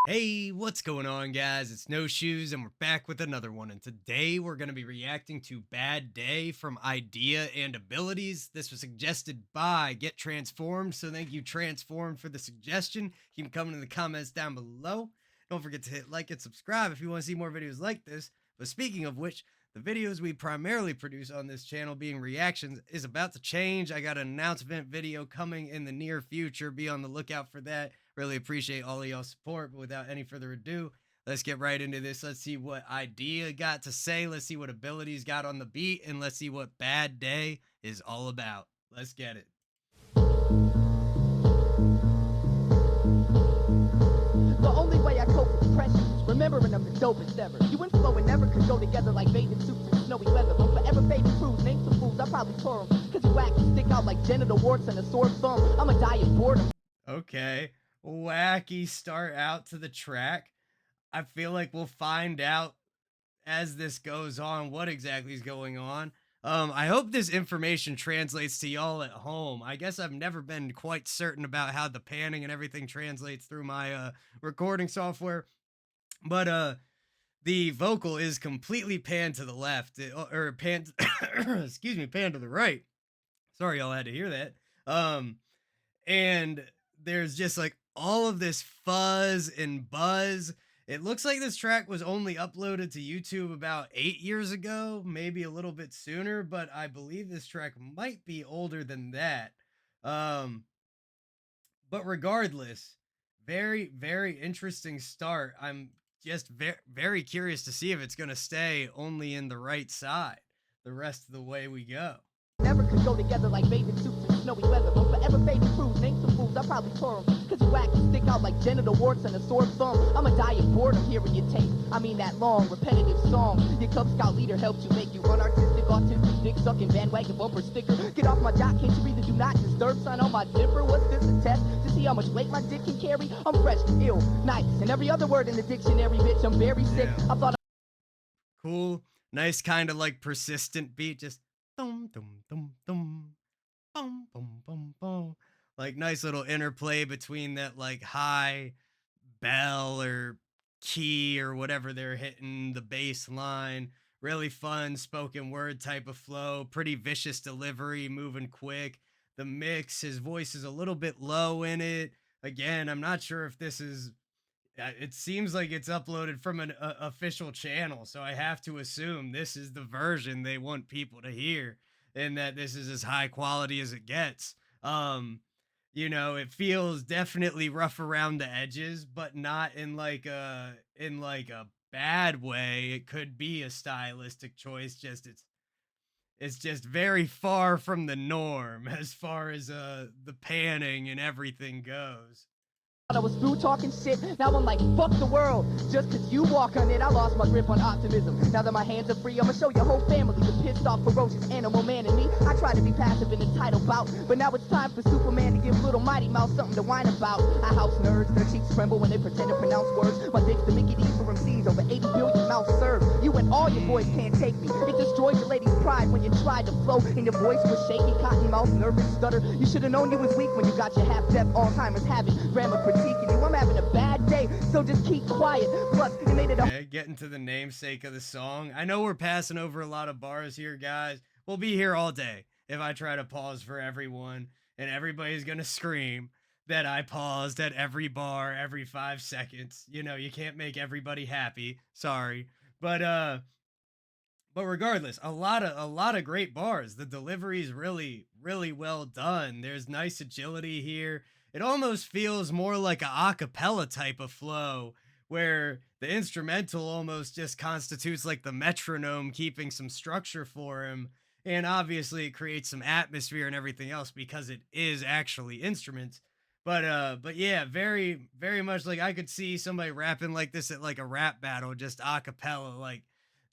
Hey, what's going on, guys? It's No Shoes, and we're back with another one. And today we're going to be reacting to Bad Day from Idea and Abilities. This was suggested by Get Transformed, so thank you, Transformed, for the suggestion. Keep them coming in the comments down below. Don't forget to hit like and subscribe if you want to see more videos like this. But speaking of which, the videos we primarily produce on this channel, being reactions, is about to change. I got an announcement video coming in the near future. Be on the lookout for that. Really appreciate all of y'all's support. But without any further ado, let's get right into this. Let's see what Idea got to say. Let's see what Abilities got on the beat. And let's see what Bad Day is all about. Let's get it. The only way I cope with pressure is remembering I'm the dopest ever. You and Flo and never could go together like bathing suits in snowy weather. But forever fading crews, name some fools, I probably tore them. Cause you whack and stick out like genital warts and a sore thumb. I'ma die of boredom. Okay. Wacky start out to the track. I feel like we'll find out as this goes on what exactly is going on. I hope this information translates to y'all at home. I guess I've never been quite certain about how the panning and everything translates through my recording software, but the vocal is completely panned to the left, or panned excuse me, panned to the right. Sorry y'all had to hear that. And there's just like all of this fuzz and buzz. It looks like this track was only uploaded to YouTube about 8 years ago, maybe a little bit sooner, but I believe this track might be older than that. Um, but regardless, very, very interesting start. I'm just very curious to see if it's going to stay only in the right side the rest of the way we go. Never could go together like bathing suits in snowy weather. But forever fading crews, name some fools, I probably tore them. Cause you whack and stick out like genital warts and a sore thumb. I'ma die of boredom hearing your tape. I mean that long, repetitive song. Your Cub Scout leader helped you make you unartistic, autistic, dick sucking bandwagon bumper sticker. Get off my jock, can't you read the do not disturb sign on my zipper? What's this, a test to see how much weight my dick can carry? I'm fresh, ill, nice, and every other word in the dictionary, bitch. I'm very sick. Yeah. I thought Cool, nice, kind of like persistent beat, just dum dum dum dum, bum bum bum bum. Like nice little interplay between that like high bell or key or whatever they're hitting, the bass line. Really fun spoken word type of flow, pretty vicious delivery, moving quick. The mix, his voice is a little bit low in it. Again, I'm not sure if this is, it seems like it's uploaded from an official channel, so I have to assume this is the version they want people to hear, and that this is as high quality as it gets. It feels definitely rough around the edges, but not in like a bad way. It could be a stylistic choice, just it's just very far from the norm as far as the panning and everything goes. I was through talking shit, now I'm like, fuck the world. Just cause you walk on it, I lost my grip on optimism. Now that my hands are free, I'ma show your whole family the pissed off, ferocious animal man in me. I try to be passive in the title bout, but now it's time for Superman to give little Mighty Mouse something to whine about. I house nerds, their cheeks tremble when they pretend to pronounce words. My dick's the Mickey D's for MCs, over 80 billion mouths served. You and all your boys can't take me. It destroys your lady's pride when you tried to flow, and your voice was shaky, cotton mouth, nervous stutter. You should've known you was weak when you got your half-deaf Alzheimer's habit. Grammar critiquing you, I'm having a bad day, so just keep quiet. Plus, you made it a Okay, getting to the namesake of the song. I know we're passing over a lot of bars here, guys. We'll be here all day if I try to pause for everyone, and everybody's gonna scream that I paused at every bar every 5 seconds. You can't make everybody happy. Sorry. But regardless, a lot of great bars. The delivery is really, really well done. There's nice agility here. It almost feels more like a acapella type of flow, where the instrumental almost just constitutes like the metronome keeping some structure for him. And obviously it creates some atmosphere and everything else because it is actually instruments. But yeah, very, very much like I could see somebody rapping like this at like a rap battle, just acapella, like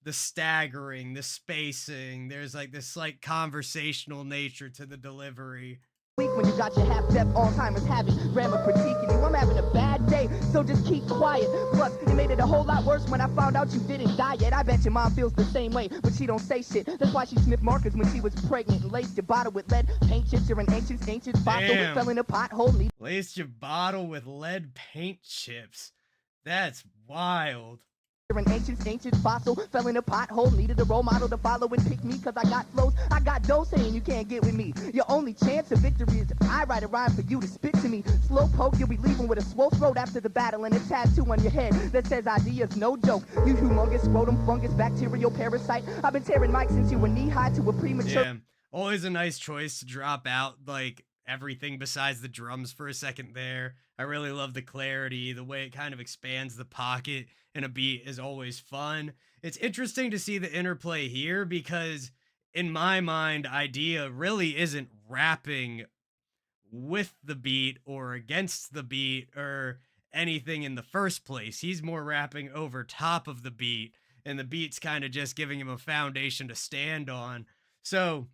the staggering, the spacing. There's like this slight conversational nature to the delivery. week when you got your half-deaf Alzheimer's habit. Grammar critiquing you, I'm having a bad day, so just keep quiet. Plus, it made it a whole lot worse when I found out you didn't die yet. I bet your mom feels the same way, but she don't say shit. That's why she sniffed markers when she was pregnant and laced your bottle with lead paint chips. You're an ancient fossil, Damn. fell in a pothole. Laced your bottle with lead paint chips. That's wild. An ancient fossil fell in a pothole, needed a role model to follow and pick me, cause I got flows, I got dough saying you can't get with me. Your only chance of victory is if I write a rhyme for you to spit to me. Slow poke, you'll be leaving with a swole throat after the battle and a tattoo on your head that says ideas no joke. You humongous scrotum fungus bacterial parasite. I've been tearing mics since you were knee high to a premature. Yeah, always a nice choice to drop out like everything besides the drums for a second there. I really love the clarity, the way it kind of expands the pocket in a beat is always fun. It's interesting to see the interplay here because in my mind, Idea really isn't rapping with the beat or against the beat or anything in the first place. He's more rapping over top of the beat, and the beat's kind of just giving him a foundation to stand on. So,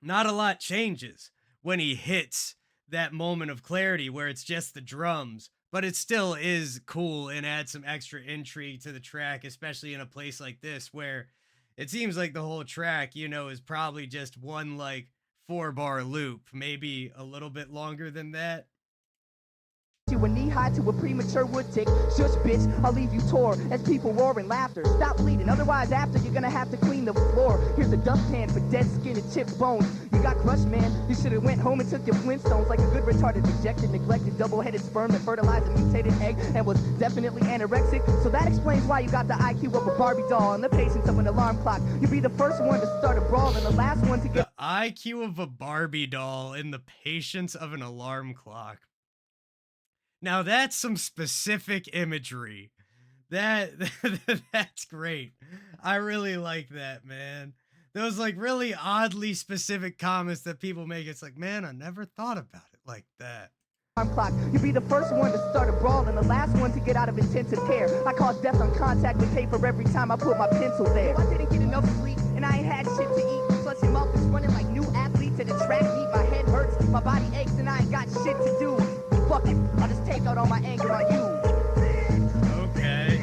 not a lot changes when he hits that moment of clarity where it's just the drums, but it still is cool and adds some extra intrigue to the track, especially in a place like this where it seems like the whole track, is probably just one like 4 bar loop, maybe a little bit longer than that. You were knee high to a premature wood tick. Shush, bitch, I'll leave you tore as people roar in laughter. Stop bleeding, otherwise, after you're gonna have to clean the floor. Here's a dustpan for dead skin and chipped bones. You got crushed, man. You should have went home and took your Flintstones like a good retarded, rejected, neglected, double-headed sperm that fertilized a mutated egg and was definitely anorexic. So that explains why you got the IQ of a Barbie doll and the patience of an alarm clock. You'd be the first one to start a brawl and the last one to get The IQ of a Barbie doll and the patience of an alarm clock. Now that's some specific imagery. That that's great. I really like that, man. Those like really oddly specific comments that people make. It's like, man, I never thought about it like that. alarm clock. You'd be the first one to start a brawl and the last one to get out of intensive care. I caused death on contact with paper every time I put my pencil there. I didn't get enough sleep and I ain't had shit to eat. Plus your mouth is running like new athletes at a track meet. My head hurts, my body aches, and I ain't got shit to do. Fuck it, I'll just take out all my anger on you. Okay.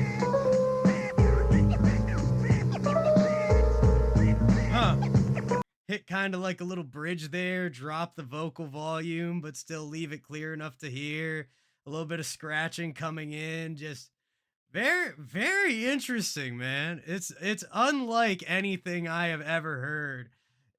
Huh. Hit kind of like a little bridge there, drop the vocal volume, but still leave it clear enough to hear. A little bit of scratching coming in, just very, very interesting, man. It's unlike anything I have ever heard,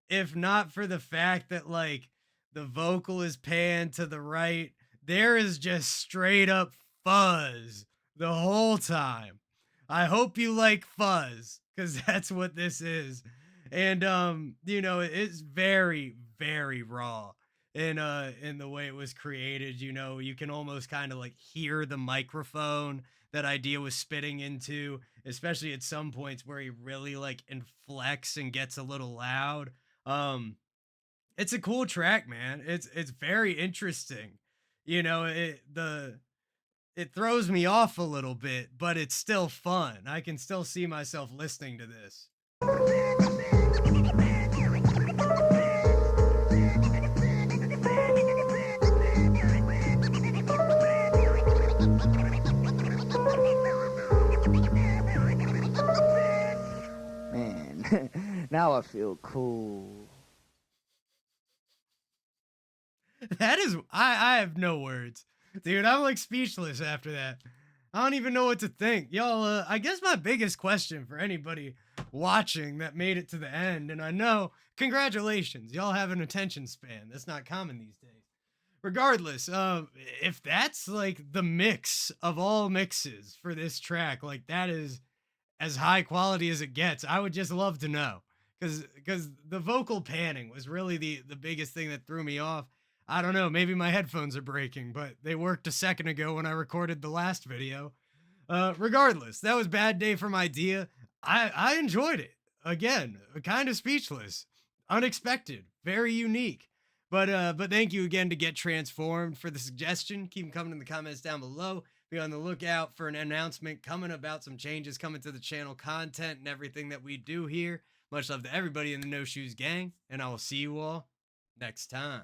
if not for the fact that like the vocal is panned to the right, there is just straight up fuzz the whole time. I hope you like fuzz because that's what this is. And it's very, very raw in the way it was created. You can almost kind of like hear the microphone that Idea was spitting into, especially at some points where he really like inflects and gets a little loud. It's a cool track, man. It's very interesting. It throws me off a little bit, but it's still fun. I can still see myself listening to this. Man, now I feel cool. That is I have no words. Dude, I'm like speechless after that. I don't even know what to think. Y'all, I guess my biggest question for anybody watching that made it to the end, and I know, congratulations, y'all have an attention span. That's not common these days. Regardless, if that's like the mix of all mixes for this track, like that is as high quality as it gets. I would just love to know because the vocal panning was really the biggest thing that threw me off. I don't know, maybe my headphones are breaking, but they worked a second ago when I recorded the last video. Regardless, that was bad day from Idea. I enjoyed it. Again, kind of speechless, unexpected, very unique. But thank you again to Get Transformed for the suggestion. Keep them coming in the comments down below. Be on the lookout for an announcement coming about some changes coming to the channel, content and everything that we do here. Much love to everybody in the No Shoes Gang, and I will see you all next time.